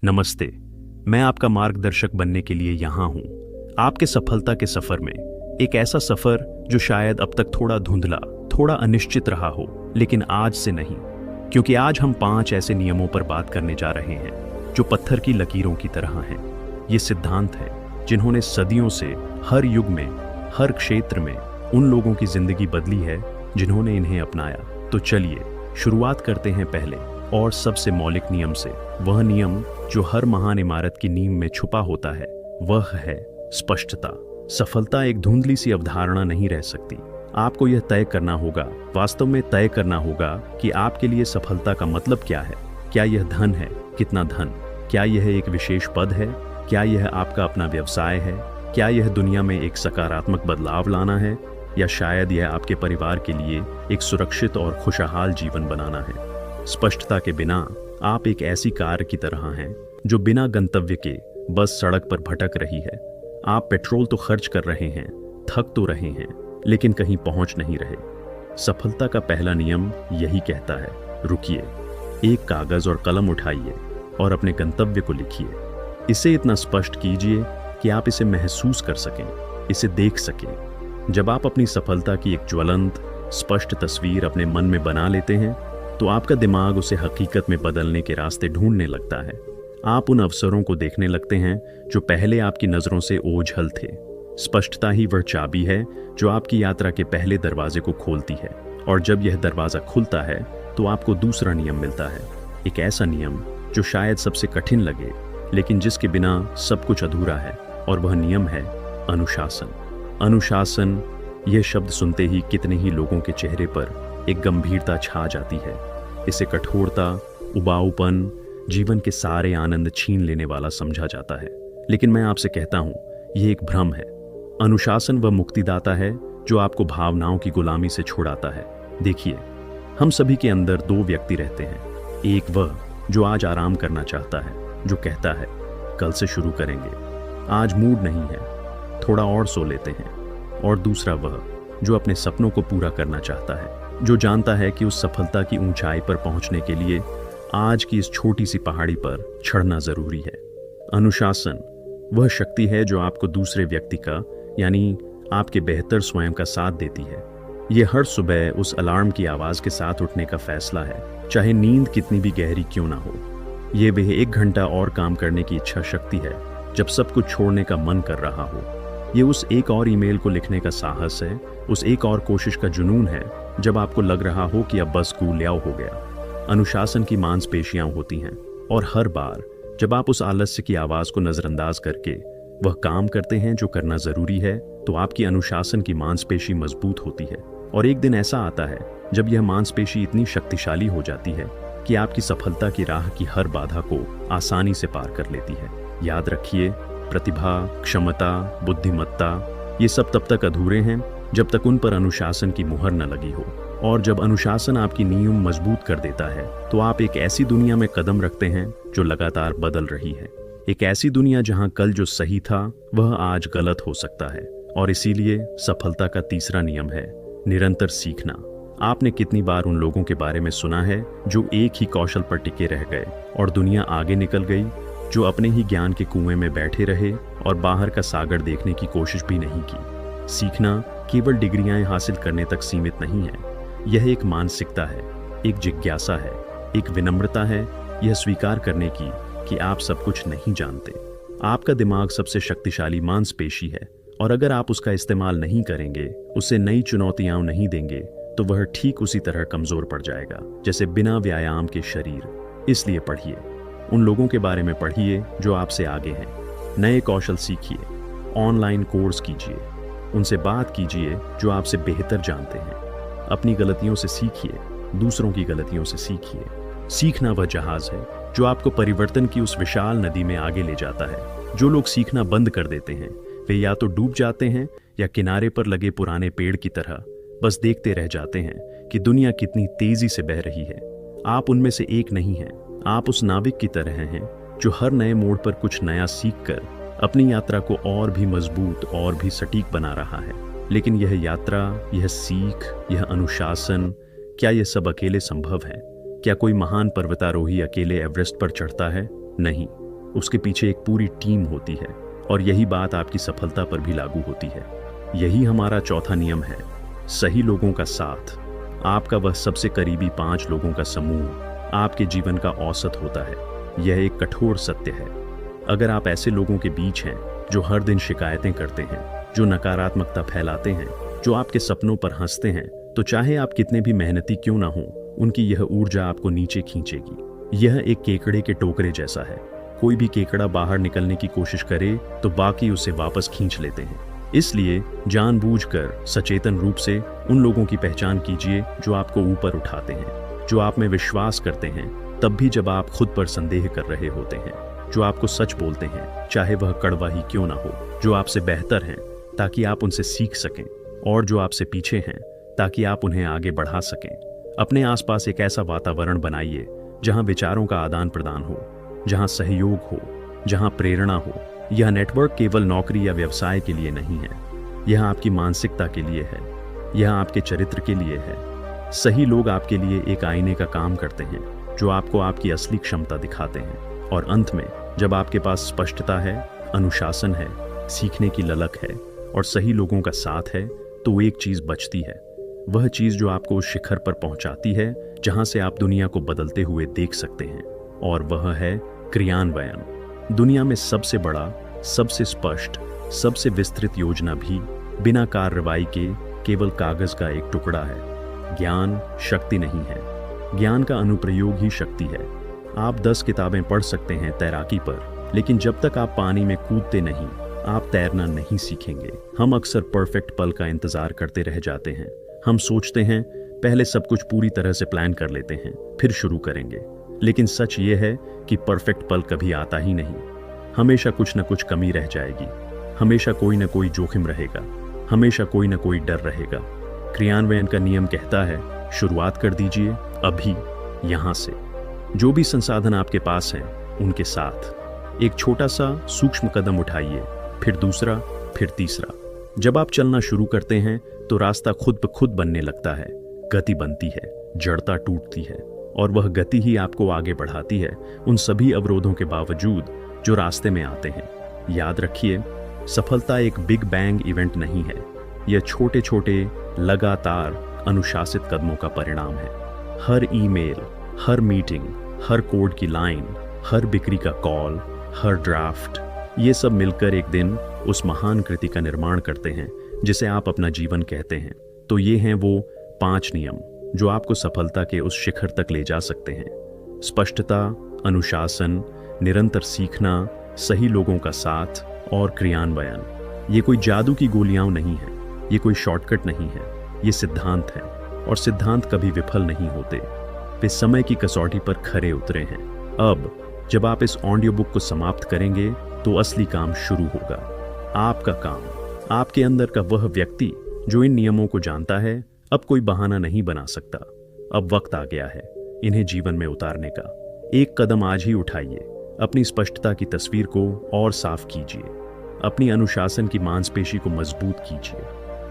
नमस्ते। मैं आपका मार्गदर्शक बनने के लिए यहाँ हूँ आपके सफलता के सफर में। एक ऐसा सफर जो शायद अब तक थोड़ा धुंधला, थोड़ा अनिश्चित रहा हो, लेकिन आज से नहीं। क्योंकि आज हम 5 ऐसे नियमों पर बात करने जा रहे हैं जो पत्थर की लकीरों की तरह हैं। ये सिद्धांत हैं जिन्होंने सदियों से हर युग में, हर क्षेत्र में उन लोगों की जिंदगी बदली है जिन्होंने इन्हें अपनाया। तो चलिए शुरुआत करते हैं पहले और सबसे मौलिक नियम से। वह नियम जो हर महान इमारत की नींव में छुपा होता है, वह है स्पष्टता। सफलता एक धुंधली सी अवधारणा नहीं रह सकती। आपको यह तय करना होगा, वास्तव में तय करना होगा कि आपके लिए सफलता का मतलब क्या है। क्या यह धन है? कितना धन? क्या यह एक विशेष पद है? क्या यह आपका अपना व्यवसाय है? क्या यह दुनिया में एक सकारात्मक बदलाव लाना है? या शायद यह आपके परिवार के लिए एक सुरक्षित और खुशहाल जीवन बनाना है? स्पष्टता के बिना आप एक ऐसी कार की तरह हैं जो बिना गंतव्य के बस सड़क पर भटक रही है। आप पेट्रोल तो खर्च कर रहे हैं, थक तो रहे हैं, लेकिन कहीं पहुंच नहीं रहे। सफलता का पहला नियम यही कहता है, रुकिए, एक कागज और कलम उठाइए और अपने गंतव्य को लिखिए। इसे इतना स्पष्ट कीजिए कि आप इसे महसूस कर सकें, इसे देख सकें। जब आप अपनी सफलता की एक ज्वलंत, स्पष्ट तस्वीर अपने मन में बना लेते हैं, तो आपका दिमाग उसे हकीकत में बदलने के रास्ते ढूंढने लगता है। आप उन अवसरों को देखने लगते हैं जो पहले आपकी नज़रों से ओझल थे। स्पष्टता ही वह चाबी है जो आपकी यात्रा के पहले दरवाजे को खोलती है। और जब यह दरवाज़ा खुलता है तो आपको दूसरा नियम मिलता है, एक ऐसा नियम जो शायद सबसे कठिन लगे, लेकिन जिसके बिना सब कुछ अधूरा है। और वह नियम है अनुशासन। अनुशासन, यह शब्द सुनते ही कितने ही लोगों के चेहरे पर एक गंभीरता छा जाती है। इसे कठोरता, उबाऊपन, जीवन के सारे आनंद छीन लेने वाला समझा जाता है। लेकिन मैं आपसे कहता हूं, यह एक भ्रम है। अनुशासन वह मुक्तिदाता है जो आपको भावनाओं की गुलामी से छुड़ाता है। देखिए, हम सभी के अंदर 2 व्यक्ति रहते हैं। एक वह जो आज आराम करना चाहता है, जो कहता है कल से शुरू करेंगे, आज मूड नहीं है, थोड़ा और सो लेते हैं। और दूसरा वह जो अपने सपनों को पूरा करना चाहता है, जो जानता है कि उस सफलता की ऊंचाई पर पहुंचने के लिए आज की इस छोटी सी पहाड़ी पर चढ़ना जरूरी है। अनुशासन वह शक्ति है जो आपको दूसरे व्यक्ति का, यानी आपके बेहतर स्वयं का साथ देती है। यह हर सुबह उस अलार्म की आवाज के साथ उठने का फैसला है, चाहे नींद कितनी भी गहरी क्यों ना हो। यह वह 1 घंटा और काम करने की इच्छा शक्ति है जब सब कुछ छोड़ने का मन कर रहा हो। ये उस एक और ईमेल को लिखने का साहस है, उस एक और कोशिश का जुनून है जब आपको लग रहा हो कि अब बस कूल्याव हो गया। अनुशासन की मांसपेशियां होती हैं, और हर बार जब आप उस आलस्य की आवाज को नजरअंदाज करके वह काम करते हैं जो करना जरूरी है, तो आपकी अनुशासन की मांसपेशी मजबूत होती है। और एक दिन ऐसा आता है जब यह मांसपेशी इतनी शक्तिशाली हो जाती है कि आपकी सफलता की राह की हर बाधा को आसानी से पार कर लेती है। याद रखिए, प्रतिभा, क्षमता, बुद्धिमत्ता, ये सब तब तक अधूरे हैं जब तक उन पर अनुशासन की मुहर न लगी हो। और जब अनुशासन आपकी नींव मजबूत कर देता है, तो आप एक ऐसी दुनिया में कदम रखते हैं जो लगातार बदल रही है। एक ऐसी दुनिया जहां कल जो सही था वह आज गलत हो सकता है। और इसीलिए सफलता का तीसरा नियम है निरंतर सीखना। आपने कितनी बार उन लोगों के बारे में सुना है जो एक ही कौशल पर टिके रह गए और दुनिया आगे निकल गई, जो अपने ही ज्ञान के कुएं में बैठे रहे और बाहर का सागर देखने की कोशिश भी नहीं की। सीखना केवल डिग्रियां हासिल करने तक सीमित नहीं है। यह एक मानसिकता है, एक जिज्ञासा है, एक विनम्रता है, यह स्वीकार करने की कि आप सब कुछ नहीं जानते। आपका दिमाग सबसे शक्तिशाली मांसपेशी है, और अगर आप उसका इस्तेमाल नहीं करेंगे, उसे नई चुनौतियां नहीं देंगे, तो वह ठीक उसी तरह कमजोर पड़ जाएगा जैसे बिना व्यायाम के शरीर। इसलिए पढ़िए, उन लोगों के बारे में पढ़िए जो आपसे आगे हैं। नए कौशल सीखिए, ऑनलाइन कोर्स कीजिए, उनसे बात कीजिए जो आपसे बेहतर जानते हैं। अपनी गलतियों से सीखिए, दूसरों की गलतियों से सीखिए। सीखना वह जहाज है जो आपको परिवर्तन की उस विशाल नदी में आगे ले जाता है। जो लोग सीखना बंद कर देते हैं वे या तो डूब जाते हैं या किनारे पर लगे पुराने पेड़ की तरह बस देखते रह जाते हैं कि दुनिया कितनी तेजी से बह रही है। आप उनमें से एक नहीं हैं। आप उस नाविक की तरह हैं जो हर नए मोड़ पर कुछ नया सीखकर अपनी यात्रा को और भी मजबूत और भी सटीक बना रहा है। लेकिन यह यात्रा, यह सीख, यह अनुशासन, क्या यह सब अकेले संभव है? क्या कोई महान पर्वतारोही अकेले एवरेस्ट पर चढ़ता है? नहीं, उसके पीछे एक पूरी टीम होती है, और यही बात आपकी सफलता पर भी लागू होती है। यही हमारा चौथा नियम है, सही लोगों का साथ। आपका वह सबसे करीबी 5 लोगों का समूह आपके जीवन का औसत होता है। यह एक कठोर सत्य है। अगर आप ऐसे लोगों के बीच हैं जो हर दिन शिकायतें करते हैं, जो नकारात्मकता फैलाते हैं, जो आपके सपनों पर हंसते हैं, तो चाहे आप कितने भी मेहनती क्यों ना हो, उनकी यह ऊर्जा आपको नीचे खींचेगी। यह एक केकड़े के टोकरे जैसा है। कोई भी केकड़ा बाहर निकलने की कोशिश करे तो बाकी उसे वापस खींच लेते हैं। इसलिए जानबूझकर सचेतन रूप से उन लोगों की पहचान कीजिए जो आपको ऊपर उठाते हैं, जो आप में विश्वास करते हैं तब भी जब आप खुद पर संदेह कर रहे होते हैं, जो आपको सच बोलते हैं चाहे वह कड़वा ही क्यों ना हो, जो आपसे बेहतर हैं ताकि आप उनसे सीख सकें, और जो आपसे पीछे हैं ताकि आप उन्हें आगे बढ़ा सकें। अपने आसपास एक ऐसा वातावरण बनाइए जहां विचारों का आदान प्रदान हो, जहां सहयोग हो, जहां प्रेरणा हो। यह नेटवर्क केवल नौकरी या व्यवसाय के लिए नहीं है, यह आपकी मानसिकता के लिए है, यह आपके चरित्र के लिए है। सही लोग आपके लिए एक आईने का काम करते हैं जो आपको आपकी असली क्षमता दिखाते हैं। और अंत में जब आपके पास स्पष्टता है, अनुशासन है, सीखने की ललक है और सही लोगों का साथ है, तो एक चीज बचती है। वह चीज जो आपको उस शिखर पर पहुंचाती है जहां से आप दुनिया को बदलते हुए देख सकते हैं, और वह है क्रियान्वयन। दुनिया में सबसे बड़ा, सबसे स्पष्ट, सबसे विस्तृत योजना भी बिना कार्रवाई के केवल कागज का एक टुकड़ा है। ज्ञान शक्ति नहीं है, ज्ञान का अनुप्रयोग ही शक्ति है। आप 10 किताबें पढ़ सकते हैं तैराकी पर, लेकिन जब तक आप पानी में कूदते नहीं, आप तैरना नहीं सीखेंगे। हम अक्सर परफेक्ट पल का इंतजार करते रह जाते हैं। हम सोचते हैं पहले सब कुछ पूरी तरह से प्लान कर लेते हैं, फिर शुरू करेंगे। लेकिन सच ये है कि परफेक्ट पल कभी आता ही नहीं। हमेशा कुछ न कुछ कमी रह जाएगी, हमेशा कोई न कोई जोखिम रहेगा, हमेशा कोई न कोई डर रहेगा। क्रियान्वयन का नियम कहता है, शुरुआत कर दीजिए अभी, यहां से। जो भी संसाधन आपके पास हैं उनके साथ एक छोटा सा सूक्ष्म कदम उठाइए, फिर दूसरा, फिर तीसरा। जब आप चलना शुरू करते हैं तो रास्ता खुद ब खुद बनने लगता है, गति बनती है, जड़ता टूटती है, और वह गति ही आपको आगे बढ़ाती है उन सभी अवरोधों के बावजूद जो रास्ते में आते हैं। याद रखिए, सफलता एक बिग बैंग इवेंट नहीं है, यह छोटे छोटे लगातार अनुशासित कदमों का परिणाम है। हर ईमेल, हर मीटिंग, हर कोड की लाइन, हर बिक्री का कॉल, हर ड्राफ्ट, ये सब मिलकर एक दिन उस महान कृति का निर्माण करते हैं जिसे आप अपना जीवन कहते हैं। तो ये हैं वो 5 नियम जो आपको सफलता के उस शिखर तक ले जा सकते हैं। स्पष्टता, अनुशासन, निरंतर सीखना, सही लोगों का साथ और क्रियान्वयन। ये कोई जादू की गोलियां नहीं है, ये कोई शॉर्टकट नहीं है, ये सिद्धांत है, और सिद्धांत कभी विफल नहीं होते। वे समय की कसौटी पर खरे उतरे हैं। अब जब आप इस ऑडियो बुक को समाप्त करेंगे तो असली काम शुरू होगा। आपका काम, आपके अंदर का वह व्यक्ति जो इन नियमों को जानता है, अब कोई बहाना नहीं बना सकता। अब वक्त आ गया है इन्हें जीवन में उतारने का। एक कदम आज ही उठाइए, अपनी स्पष्टता की तस्वीर को और साफ कीजिए, अपनी अनुशासन की मांसपेशी को मजबूत कीजिए,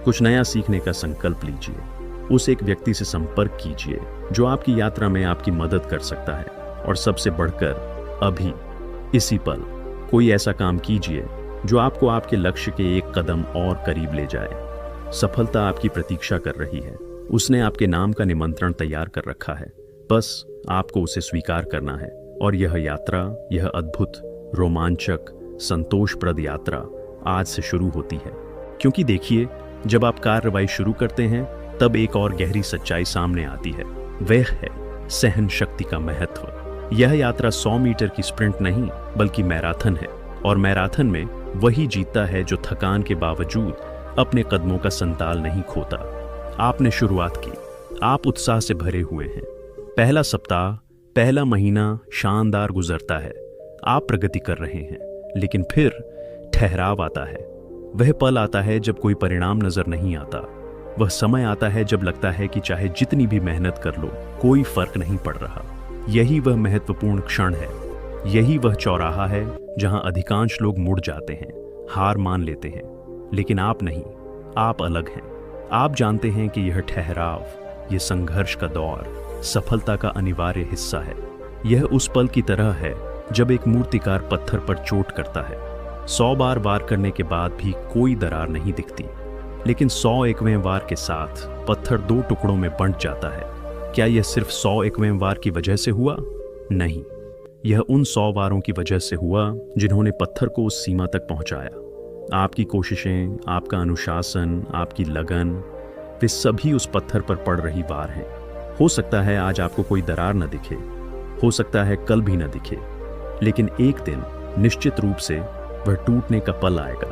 कुछ नया सीखने का संकल्प लीजिए, उस एक व्यक्ति से संपर्क कीजिए जो आपकी यात्रा में आपकी मदद कर सकता है, और सबसे बढ़कर अभी इसी पल कोई ऐसा काम कीजिए जो आपको आपके लक्ष्य के एक कदम और करीब ले जाए। सफलता आपकी प्रतीक्षा कर रही है, उसने आपके नाम का निमंत्रण तैयार कर रखा है, बस आपको उसे स्वीकार करना है। और यह यात्रा, यह अद्भुत, रोमांचक, संतोषप्रद यात्रा आज से शुरू होती है। क्योंकि देखिए, जब आप कार्रवाई शुरू करते हैं तब एक और गहरी सच्चाई सामने आती है, वह है सहन शक्ति का महत्व। यह यात्रा 100 मीटर की स्प्रिंट नहीं बल्कि मैराथन है, और मैराथन में वही जीतता है जो थकान के बावजूद अपने कदमों का संताल नहीं खोता। आपने शुरुआत की, आप उत्साह से भरे हुए हैं। पहला सप्ताह, पहला महीना शानदार गुजरता है, आप प्रगति कर रहे हैं, लेकिन फिर ठहराव आता है। वह पल आता है जब कोई परिणाम नजर नहीं आता। वह समय आता है जब लगता है कि चाहे जितनी भी मेहनत कर लो, कोई फर्क नहीं पड़ रहा। यही वह महत्वपूर्ण क्षण है, यही वह चौराहा है जहां अधिकांश लोग मुड़ जाते हैं, हार मान लेते हैं। लेकिन आप नहीं, आप अलग हैं। आप जानते हैं कि यह ठहराव, यह संघर्ष का दौर सफलता का अनिवार्य हिस्सा है। यह उस पल की तरह है जब एक मूर्तिकार पत्थर पर चोट करता है, 100 बार वार करने के बाद भी कोई दरार नहीं दिखती, लेकिन 101वें वार के साथ पत्थर 2 टुकड़ों में बंट जाता है। क्या यह सिर्फ 101वें वार की वजह से हुआ? नहीं, यह उन 100 वारों की वजह से हुआ जिन्होंने पत्थर को उस सीमा तक पहुंचाया। आपकी कोशिशें, आपका अनुशासन, आपकी लगन, वे सभी उस पत्थर पर पड़ रही वार हैं। हो सकता है आज आपको कोई दरार न दिखे, हो सकता है कल भी न दिखे, लेकिन एक दिन निश्चित रूप से वह टूटने का पल आएगा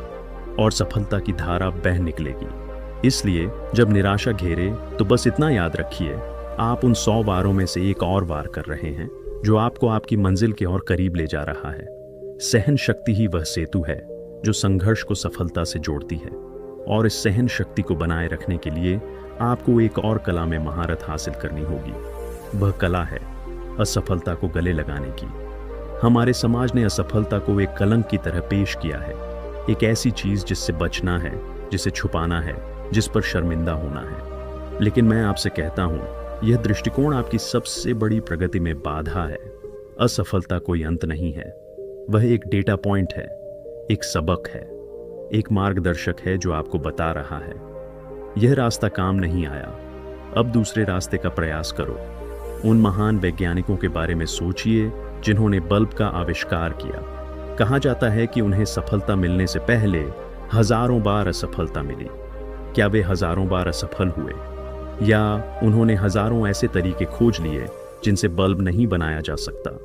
और सफलता की धारा बह निकलेगी। इसलिए जब निराशा घेरे तो बस इतना याद रखिए, आप उन 100 वारों में से एक और वार कर रहे हैं जो आपको आपकी मंजिल के और करीब ले जा रहा है। सहन शक्ति ही वह सेतु है जो संघर्ष को सफलता से जोड़ती है, और इस सहन शक्ति को बनाए रखने के लिए आपको एक और कला में महारत हासिल करनी होगी। वह कला है असफलता को गले लगाने की। हमारे समाज ने असफलता को एक कलंक की तरह पेश किया है, एक ऐसी चीज जिससे बचना है, जिसे छुपाना है, जिस पर शर्मिंदा होना है। लेकिन मैं आपसे कहता हूं, यह दृष्टिकोण आपकी सबसे बड़ी प्रगति में बाधा है। असफलता कोई अंत नहीं है, वह एक डेटा पॉइंट है, एक सबक है, एक मार्गदर्शक है जो आपको बता रहा है यह रास्ता काम नहीं आया, अब दूसरे रास्ते का प्रयास करो। उन महान वैज्ञानिकों के बारे में सोचिए जिन्होंने बल्ब का आविष्कार किया। कहा जाता है कि उन्हें सफलता मिलने से पहले हजारों बार असफलता मिली। क्या वे हजारों बार असफल हुए, या उन्होंने हजारों ऐसे तरीके खोज लिए जिनसे बल्ब नहीं बनाया जा सकता?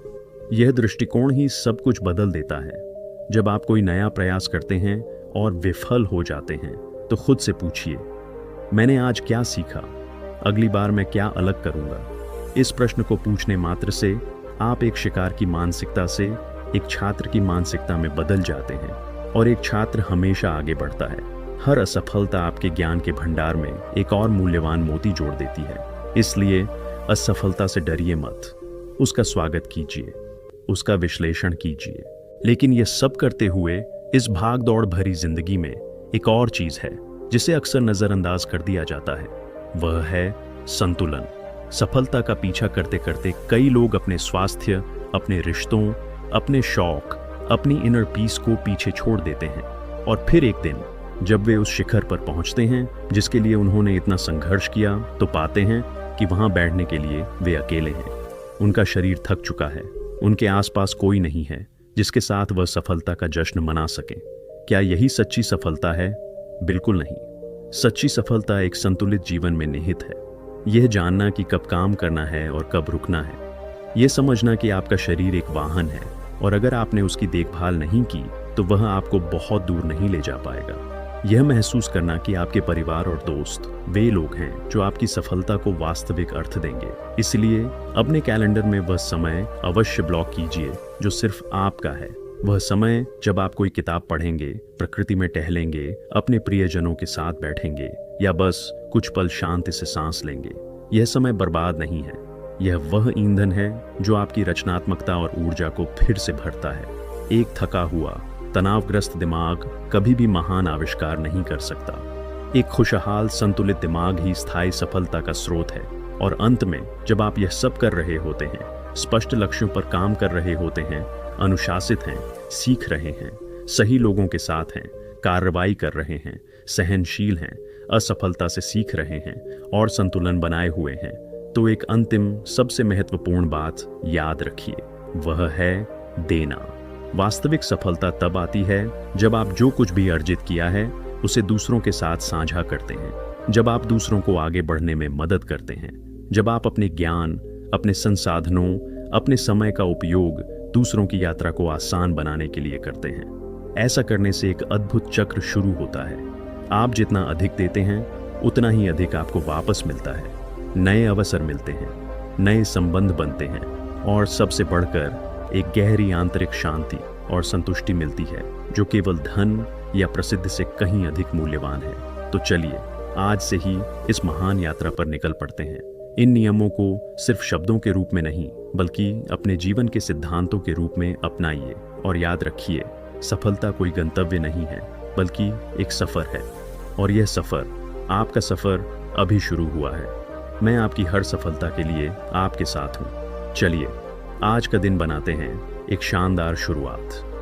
यह दृष्टिकोण ही सब कुछ बदल देता है। जब आप कोई नया प्रयास करते हैं और विफल हो जाते हैं तो खुद से पूछिए, मैंने आज क्या सीखा? अगली बार मैं क्या अलग करूंगा? इस प्रश्न को पूछने मात्र से आप एक शिकार की मानसिकता से एक छात्र की मानसिकता में बदल जाते हैं, और एक छात्र हमेशा आगे बढ़ता है। हर असफलता आपके ज्ञान के भंडार में एक और मूल्यवान मोती जोड़ देती है। इसलिए असफलता से डरिए मत, उसका स्वागत कीजिए, उसका विश्लेषण कीजिए। लेकिन यह सब करते हुए इस भाग दौड़ भरी जिंदगी में एक और चीज है जिसे अक्सर नजरअंदाज कर दिया जाता है, वह है संतुलन। सफलता का पीछा करते करते कई लोग अपने स्वास्थ्य, अपने रिश्तों, अपने शौक, अपनी इनर पीस को पीछे छोड़ देते हैं, और फिर एक दिन जब वे उस शिखर पर पहुंचते हैं जिसके लिए उन्होंने इतना संघर्ष किया, तो पाते हैं कि वहां बैठने के लिए वे अकेले हैं। उनका शरीर थक चुका है, उनके आसपास कोई नहीं है जिसके साथ वह सफलता का जश्न मना सके। क्या यही सच्ची सफलता है? बिल्कुल नहीं। सच्ची सफलता एक संतुलित जीवन में निहित है। यह जानना कि कब काम करना है और कब रुकना है। यह समझना कि आपका शरीर एक वाहन है, और अगर आपने उसकी देखभाल नहीं की तो वह आपको बहुत दूर नहीं ले जा पाएगा। यह महसूस करना कि आपके परिवार और दोस्त वे लोग हैं जो आपकी सफलता को वास्तविक अर्थ देंगे। इसलिए अपने कैलेंडर में वह समय अवश्य ब्लॉक कीजिए जो सिर्फ आपका है। वह समय जब आप कोई किताब पढ़ेंगे, प्रकृति में टहलेंगे, अपने प्रियजनों के साथ बैठेंगे, या बस कुछ पल शांति से सांस लेंगे। यह समय बर्बाद नहीं है, यह वह ईंधन है जो आपकी रचनात्मकता और ऊर्जा को फिर से भरता है। एक थका हुआ, तनावग्रस्त दिमाग कभी भी महान आविष्कार नहीं कर सकता। एक खुशहाल संतुलित दिमाग ही स्थायी सफलता का स्रोत है। और अंत में जब आप यह सब कर रहे होते हैं, स्पष्ट लक्ष्यों पर काम कर रहे होते हैं, अनुशासित हैं, सीख रहे हैं, सही लोगों के साथ हैं, कार्रवाई कर रहे हैं, सहनशील हैं, असफलता से सीख रहे हैं और संतुलन बनाए हुए हैं, तो एक अंतिम सबसे महत्वपूर्ण बात याद रखिए, वह है देना। वास्तविक सफलता तब आती है जब आप जो कुछ भी अर्जित किया है उसे दूसरों के साथ साझा करते हैं, जब आप दूसरों को आगे बढ़ने में मदद करते हैं, जब आप अपने ज्ञान, अपने संसाधनों, अपने समय का उपयोग दूसरों की यात्रा को आसान बनाने के लिए करते हैं। ऐसा करने से एक अद्भुत चक्र शुरू होता है। आप जितना अधिक देते हैं उतना ही अधिक आपको वापस मिलता है। नए अवसर मिलते हैं, नए संबंध बनते हैं, और सबसे बढ़कर एक गहरी आंतरिक शांति और संतुष्टि मिलती है जो केवल धन या प्रसिद्धि से कहीं अधिक मूल्यवान है। तो चलिए आज से ही इस महान यात्रा पर निकल पड़ते हैं। इन नियमों को सिर्फ शब्दों के रूप में नहीं बल्कि अपने जीवन के सिद्धांतों के रूप में अपनाइए, और याद रखिए, सफलता कोई गंतव्य नहीं है बल्कि एक सफर है, और यह सफर, आपका सफर अभी शुरू हुआ है। मैं आपकी हर सफलता के लिए आपके साथ हूँ। चलिए आज का दिन बनाते हैं एक शानदार शुरुआत।